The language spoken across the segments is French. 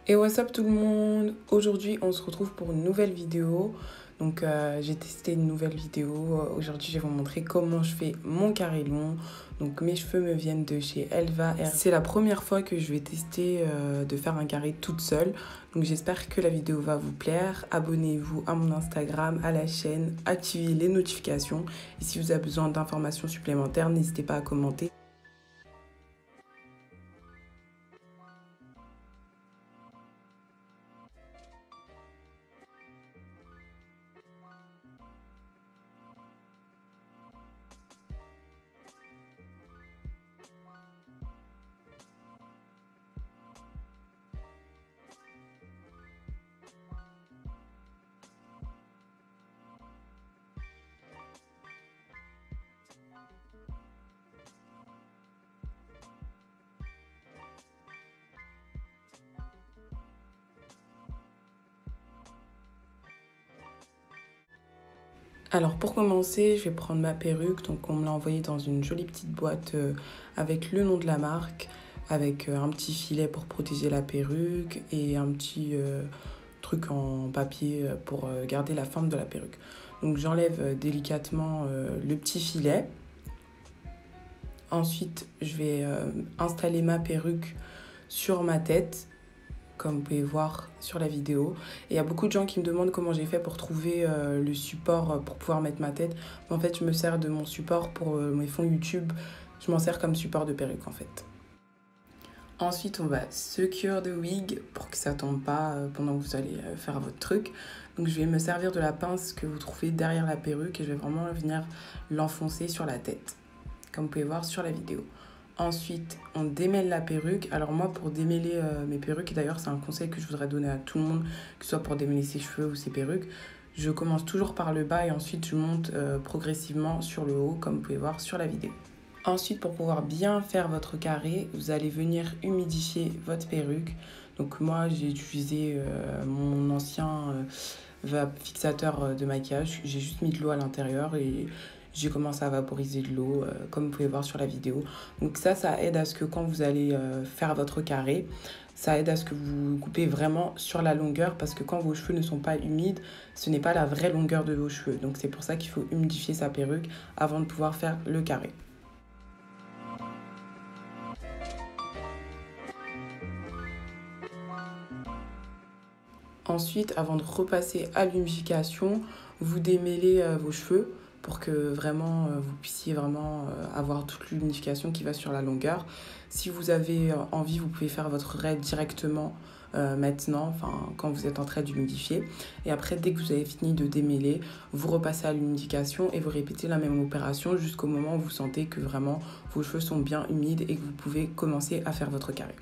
Et what's up tout le monde? Aujourd'hui on se retrouve pour une nouvelle vidéo. Donc j'ai testé une nouvelle vidéo. Aujourd'hui je vais vous montrer comment je fais mon carré long. Donc mes cheveux me viennent de chez Elva. C'est la première fois que je vais tester de faire un carré toute seule. Donc j'espère que la vidéo va vous plaire. Abonnez-vous à mon Instagram, à la chaîne, activez les notifications. Et si vous avez besoin d'informations supplémentaires, n'hésitez pas à commenter. Alors pour commencer, je vais prendre ma perruque. Donc on me l'a envoyée dans une jolie petite boîte avec le nom de la marque, avec un petit filet pour protéger la perruque et un petit truc en papier pour garder la forme de la perruque. Donc j'enlève délicatement le petit filet. Ensuite, je vais installer ma perruque sur ma tête, comme vous pouvez voir sur la vidéo. Et il y a beaucoup de gens qui me demandent comment j'ai fait pour trouver le support pour pouvoir mettre ma tête. Mais en fait, je me sers de mon support pour mes fonds YouTube. Je m'en sers comme support de perruque en fait. Ensuite, on va secure the wig pour que ça tombe pas pendant que vous allez faire votre truc. Donc je vais me servir de la pince que vous trouvez derrière la perruque et je vais vraiment venir l'enfoncer sur la tête, comme vous pouvez voir sur la vidéo. Ensuite, on démêle la perruque. Alors moi, pour démêler mes perruques, et d'ailleurs c'est un conseil que je voudrais donner à tout le monde, que ce soit pour démêler ses cheveux ou ses perruques, je commence toujours par le bas et ensuite je monte progressivement sur le haut, comme vous pouvez voir sur la vidéo. Ensuite, pour pouvoir bien faire votre carré, vous allez venir humidifier votre perruque. Donc moi, j'ai utilisé mon ancien fixateur de maquillage. J'ai juste mis de l'eau à l'intérieur et j'ai commencé à vaporiser de l'eau, comme vous pouvez voir sur la vidéo. Donc ça aide à ce que quand vous allez faire votre carré, ça aide à ce que vous coupez vraiment sur la longueur, parce que quand vos cheveux ne sont pas humides, ce n'est pas la vraie longueur de vos cheveux. Donc c'est pour ça qu'il faut humidifier sa perruque avant de pouvoir faire le carré. Ensuite, avant de repasser à l'humidification, vous démêlez vos cheveux pour que vraiment vous puissiez vraiment avoir toute l'humidification qui va sur la longueur. Si vous avez envie, vous pouvez faire votre raid directement maintenant, quand vous êtes en train d'humidifier. Et après, dès que vous avez fini de démêler, vous repassez à l'humidification et vous répétez la même opération jusqu'au moment où vous sentez que vraiment vos cheveux sont bien humides et que vous pouvez commencer à faire votre carré.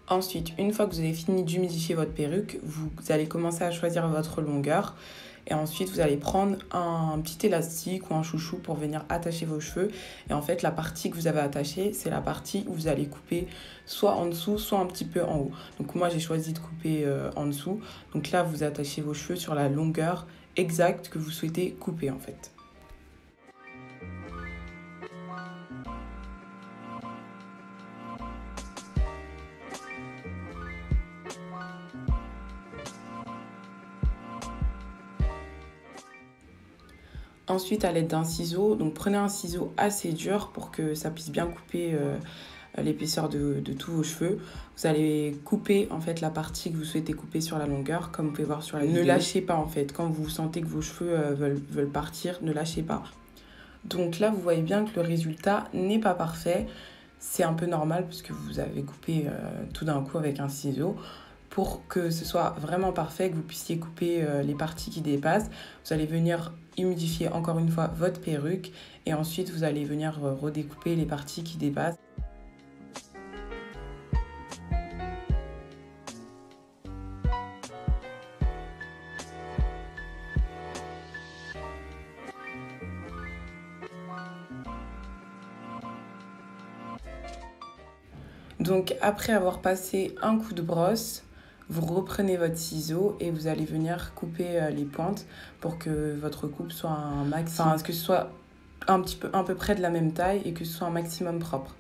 Ensuite, une fois que vous avez fini d'humidifier votre perruque, vous allez commencer à choisir votre longueur. Et ensuite, vous allez prendre un petit élastique ou un chouchou pour venir attacher vos cheveux. Et en fait, la partie que vous avez attachée, c'est la partie où vous allez couper soit en dessous, soit un petit peu en haut. Donc moi, j'ai choisi de couper en dessous. Donc là, vous attachez vos cheveux sur la longueur exacte que vous souhaitez couper en fait. Ensuite, à l'aide d'un ciseau, donc prenez un ciseau assez dur pour que ça puisse bien couper l'épaisseur de tous vos cheveux. Vous allez couper en fait la partie que vous souhaitez couper sur la longueur, comme vous pouvez voir sur la vidéo. Ne lâchez pas en fait, quand vous sentez que vos cheveux veulent partir, ne lâchez pas. Donc là, vous voyez bien que le résultat n'est pas parfait. C'est un peu normal parce que vous avez coupé tout d'un coup avec un ciseau. Pour que ce soit vraiment parfait, que vous puissiez couper les parties qui dépassent, vous allez venir humidifier encore une fois votre perruque et ensuite vous allez venir redécouper les parties qui dépassent. Donc après avoir passé un coup de brosse, vous reprenez votre ciseau et vous allez venir couper les pointes pour que votre coupe soit un maximum, enfin, que ce soit un peu près de la même taille et que ce soit un maximum propre.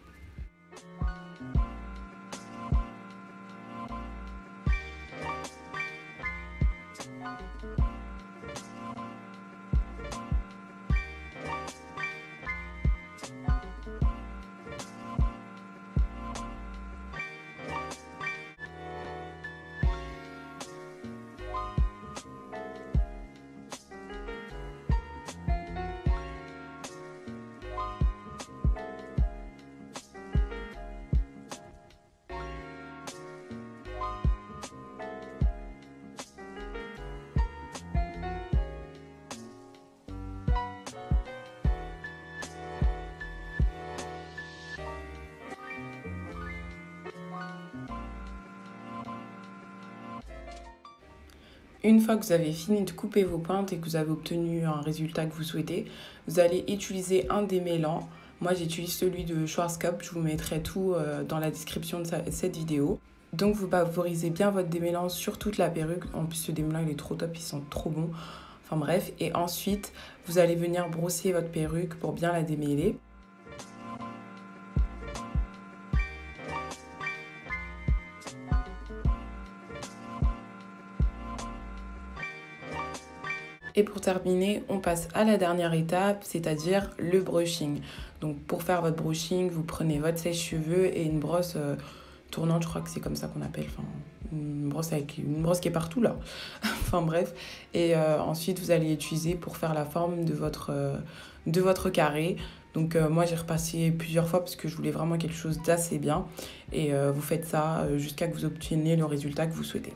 Une fois que vous avez fini de couper vos pointes et que vous avez obtenu un résultat que vous souhaitez, vous allez utiliser un démêlant. Moi, j'utilise celui de Schwarzkopf. Je vous mettrai tout dans la description de cette vidéo. Donc, vous vaporisez bien votre démêlant sur toute la perruque. En plus, ce démêlant, il est trop top, il sent trop bon. Enfin bref, et ensuite, vous allez venir brosser votre perruque pour bien la démêler. Et pour terminer, on passe à la dernière étape, c'est-à-dire le brushing. Donc pour faire votre brushing, vous prenez votre sèche-cheveux et une brosse tournante, je crois que c'est comme ça qu'on appelle, enfin, une brosse qui est partout là. Enfin bref, et ensuite vous allez utiliser pour faire la forme de votre carré. Donc moi j'ai repassé plusieurs fois parce que je voulais vraiment quelque chose d'assez bien. Et vous faites ça jusqu'à que vous obteniez le résultat que vous souhaitez.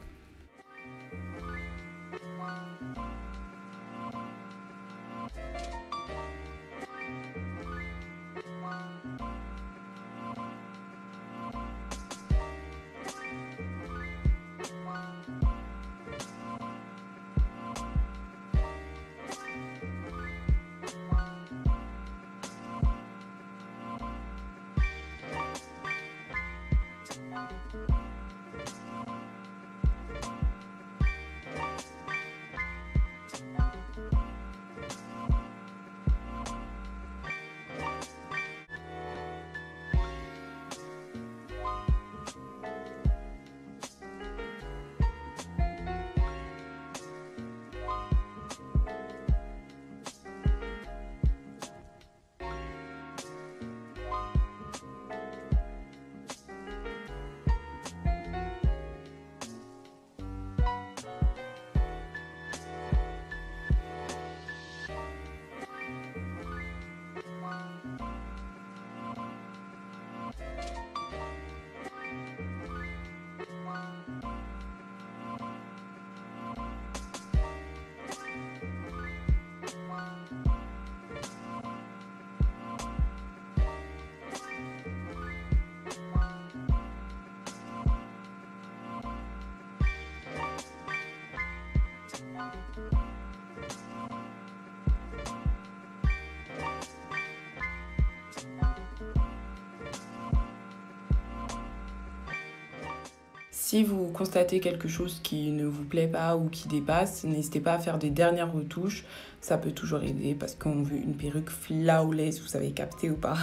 Si vous constatez quelque chose qui ne vous plaît pas ou qui dépasse, n'hésitez pas à faire des dernières retouches. Ça peut toujours aider parce qu'on veut une perruque flawless, vous avez capté ou pas?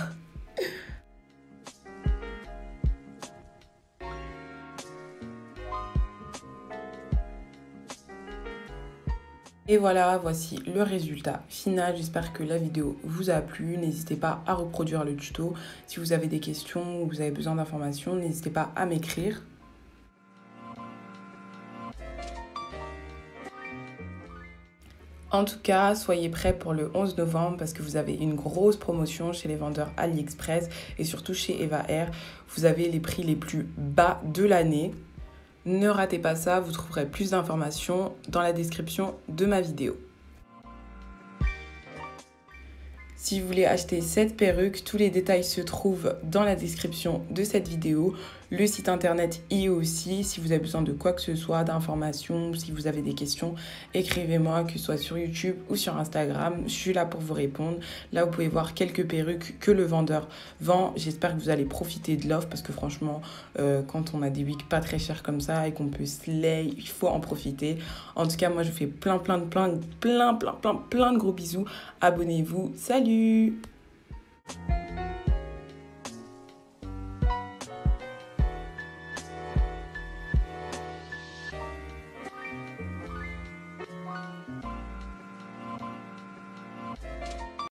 Et voilà, voici le résultat final. J'espère que la vidéo vous a plu. N'hésitez pas à reproduire le tuto. Si vous avez des questions ou vous avez besoin d'informations, n'hésitez pas à m'écrire. En tout cas, soyez prêts pour le 11 novembre parce que vous avez une grosse promotion chez les vendeurs AliExpress et surtout chez Eva Air. Vous avez les prix les plus bas de l'année. Ne ratez pas ça, vous trouverez plus d'informations dans la description de ma vidéo. Si vous voulez acheter cette perruque, tous les détails se trouvent dans la description de cette vidéo. Le site internet y est aussi. Si vous avez besoin de quoi que ce soit, d'informations, si vous avez des questions, écrivez-moi, que ce soit sur YouTube ou sur Instagram. Je suis là pour vous répondre. Là, vous pouvez voir quelques perruques que le vendeur vend. J'espère que vous allez profiter de l'offre parce que franchement, quand on a des wigs pas très chers comme ça et qu'on peut slay, il faut en profiter. En tout cas, moi, je vous fais plein de gros bisous. Abonnez-vous. Salut!